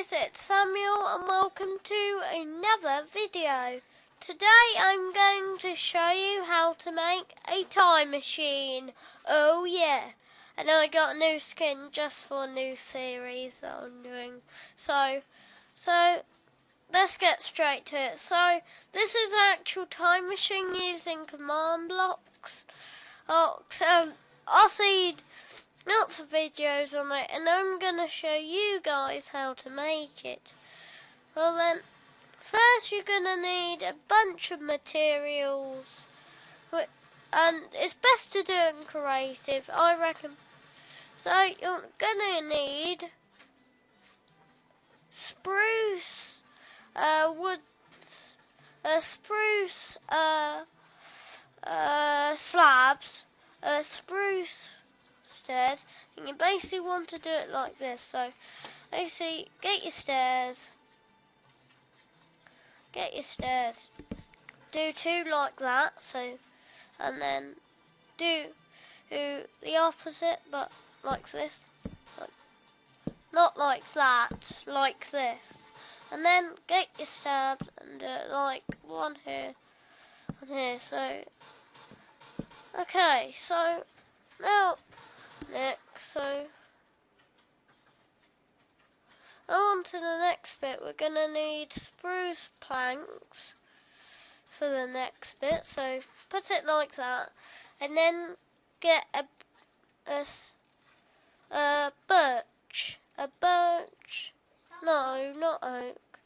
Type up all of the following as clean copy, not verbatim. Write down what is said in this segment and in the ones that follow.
guys, it's Samuel and welcome to another video. Today I'm going to show you how to make a time machine. Oh yeah, and I got a new skin just for a new series that I'm doing. So let's get straight to it. So this is an actual time machine using command blocks. I'll see lots of videos on it, and I'm going to show you guys how to make it. Well then, first you're going to need a bunch of materials, and it's best to do it in creative, I reckon. So you're going to need spruce woods, spruce slabs, spruce stairs, and you basically want to do it like this. So basically get your stairs, do two like that, so, and then do the opposite but like this, not like that, like this, and then get your stabs and do it like one here and here. So okay, so now next, so on to the next bit. We're going to need spruce planks for the next bit, so put it like that, and then get a birch, no, not oak.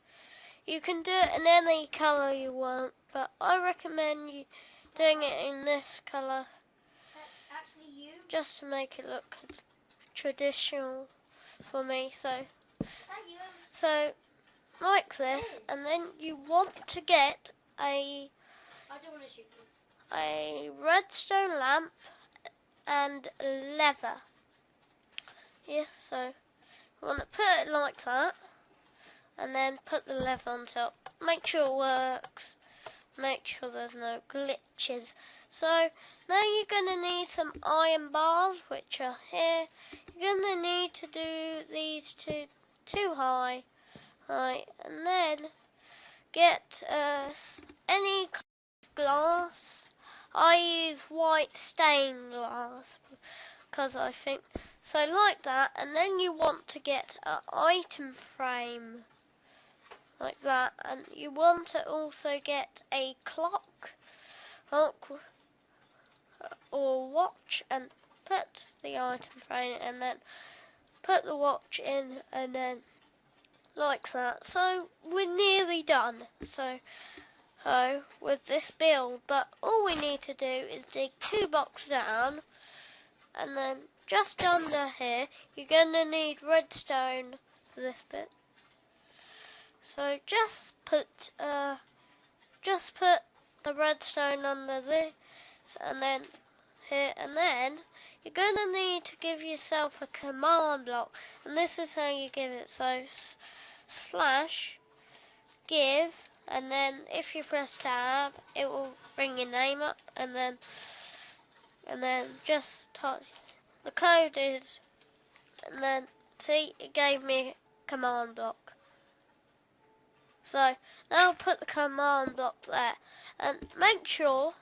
You can do it in any colour you want, but I recommend you doing it in this colour, just to make it look traditional for me. So like this, and then you want to get a redstone lamp and leather. Yeah, so you want to put it like that, and then put the leather on top. Make sure it works. Make sure there's no glitches. So now you're going to need some iron bars, which are here. You're going to need to do these two high, right, and then get any kind of glass. I use white stained glass because I think so, like that. And then you want to get an item frame like that, and you want to also get a clock or watch, and put the item frame, and then put the watch in, and then like that. So we're nearly done. So with this build, but all we need to do is dig 2 blocks down, and then just under here you're going to need redstone for this bit. So just put the redstone under this, and then here, and then you're going to need to give yourself a command block, and this is how you give it. So slash give, and then if you press tab it will bring your name up, and then just type the code is, and then see, it gave me a command block. So now put the command block there, and make sure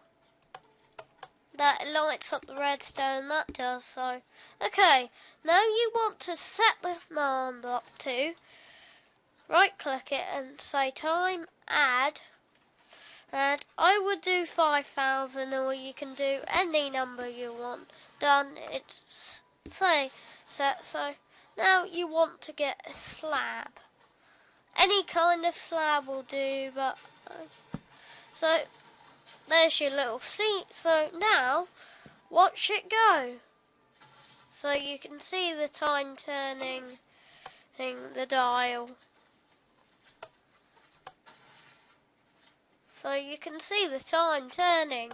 that it lights up the redstone. That does. So okay, now you want to set the command block to, right click it and say time, add, and I would do 5,000, or you can do any number you want. Done. It's say set. So now you want to get a slab. Any kind of slab will do, but so there's your little seat. So now watch it go. So you can see the time turning the dial. So you can see the time turning.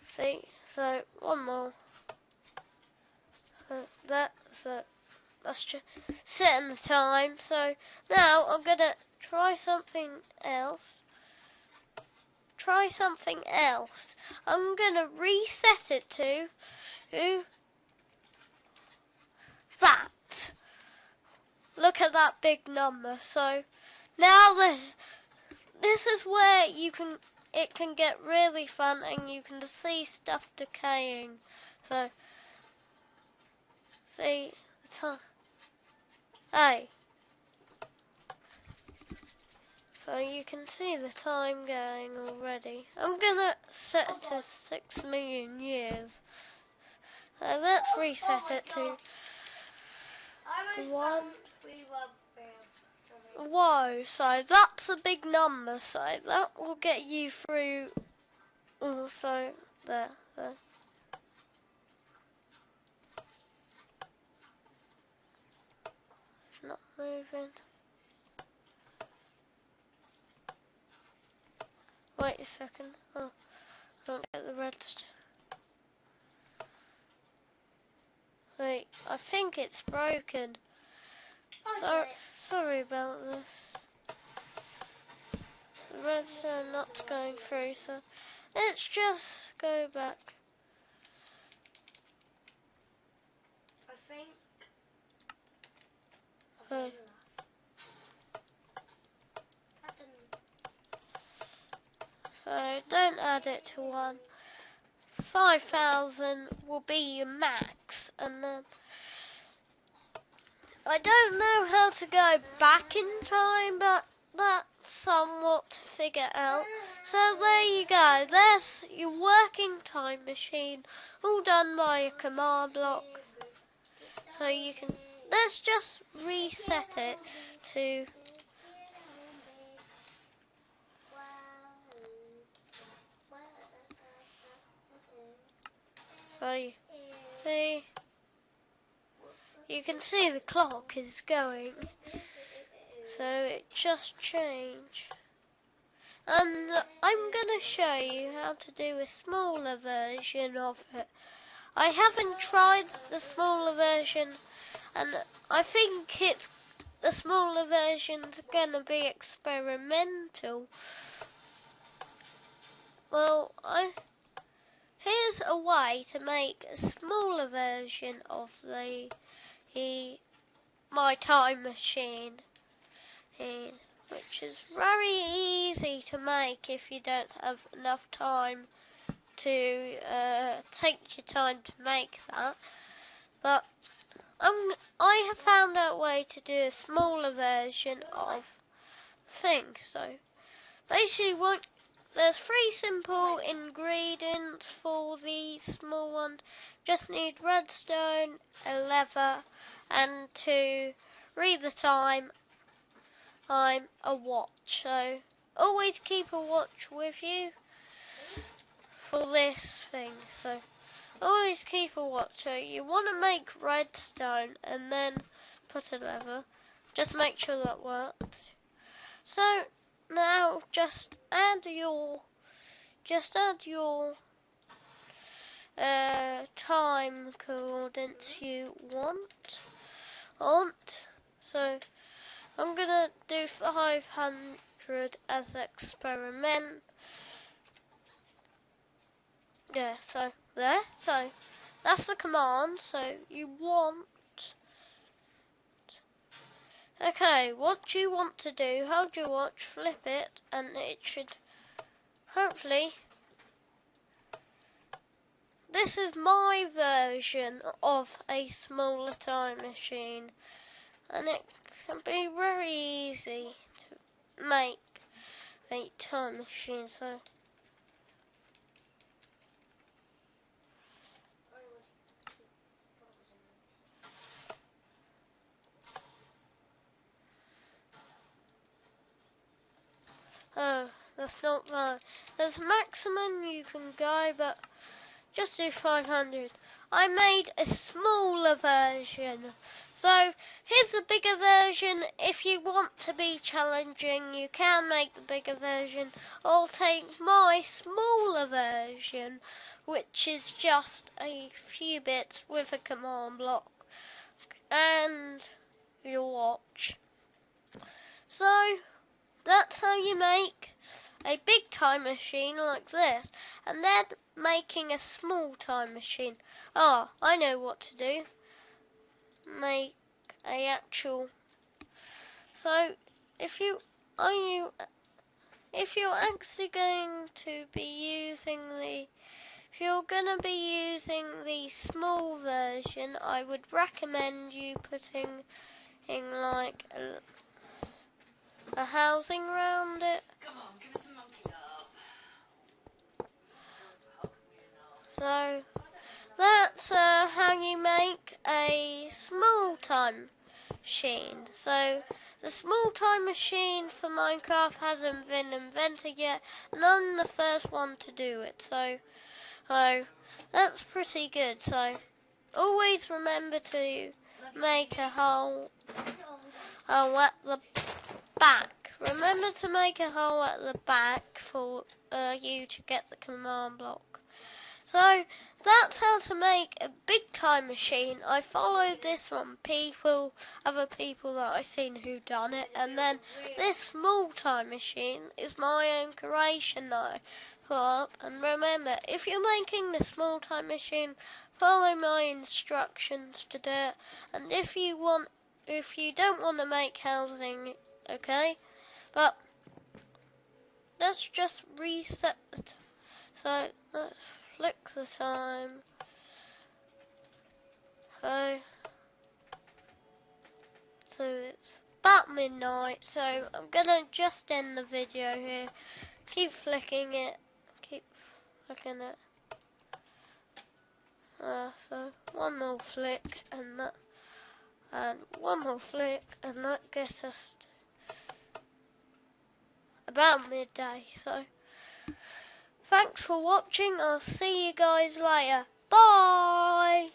See, so one more. So that's just setting the time. So now I'm gonna try something else. I'm gonna reset it to that. look at that big number. So now this is where it can get really fun and you can see stuff decaying. So see the time. Hey. So you can see the time going already. I'm gonna set it to 6 million years. So let's reset it to 1. Whoa, so that's a big number, so that will get you through also there. It's not moving. Wait a second. Oh, I don't get the redstone. Wait, I think it's broken. Sorry about this. The redstone not going through, so let's just go back. I think. Hey. So don't add it to 1. 5,000 will be your max, and then I don't know how to go back in time, but that's somewhat to figure out. So there you go. There's your working time machine, all done by a command block. So you can. Let's just reset it to. So see, you can see the clock is going. So it just changed. And I'm going to show you how to do a smaller version of it. I haven't tried the smaller version, and I think the smaller version's going to be experimental. Well, here's a way to make a smaller version of my time machine, which is very easy to make if you don't have enough time to take your time to make that. But I have found out a way to do a smaller version of things. So basically, there's 3 simple ingredients for the small one. Just need redstone, a lever, and to read the time, a watch. So always keep a watch with you for this thing. So always keep a watch. So you want to make redstone and then put a lever. Just make sure that works. So now just add your time coordinates you want. So I'm gonna do 500 as experiment. Yeah, so there. So that's the command. So you want. Okay, what do you want to do? Hold your watch, flip it, and it should hopefully. This is my version of a smaller time machine, and it can be very easy to make a time machine. So oh, that's not right. There's a maximum you can go, but just do 500. I made a smaller version. So here's the bigger version. If you want to be challenging, you can make the bigger version, or take my smaller version, which is just a few bits with a command block and your watch. So that's how you make a big time machine like this, and then making a small time machine. I know what to do. Make a actual So if you're actually going to be using if you're gonna be using the small version, I would recommend you putting in like a housing around it. Come on, give us some monkey love. So that's how you make a small time machine. So the small time machine for Minecraft hasn't been invented yet, and I'm the first one to do it. So that's pretty good. So always remember to make a hole at the back. Remember to make a hole at the back for you to get the command block. So that's how to make a big time machine. I followed this from other people that I've seen who done it, and then this small time machine is my own creation that I put up. And remember, if you're making the small time machine, follow my instructions to do it. And if you don't want to make housing, okay, but let's just reset it. So let's flick the time. Okay. So it's about midnight, so I'm gonna just end the video here. Keep flicking it. Keep flicking it. So one more flick and one more flick, and that gets us to about midday. So thanks for watching. I'll see you guys later. Bye!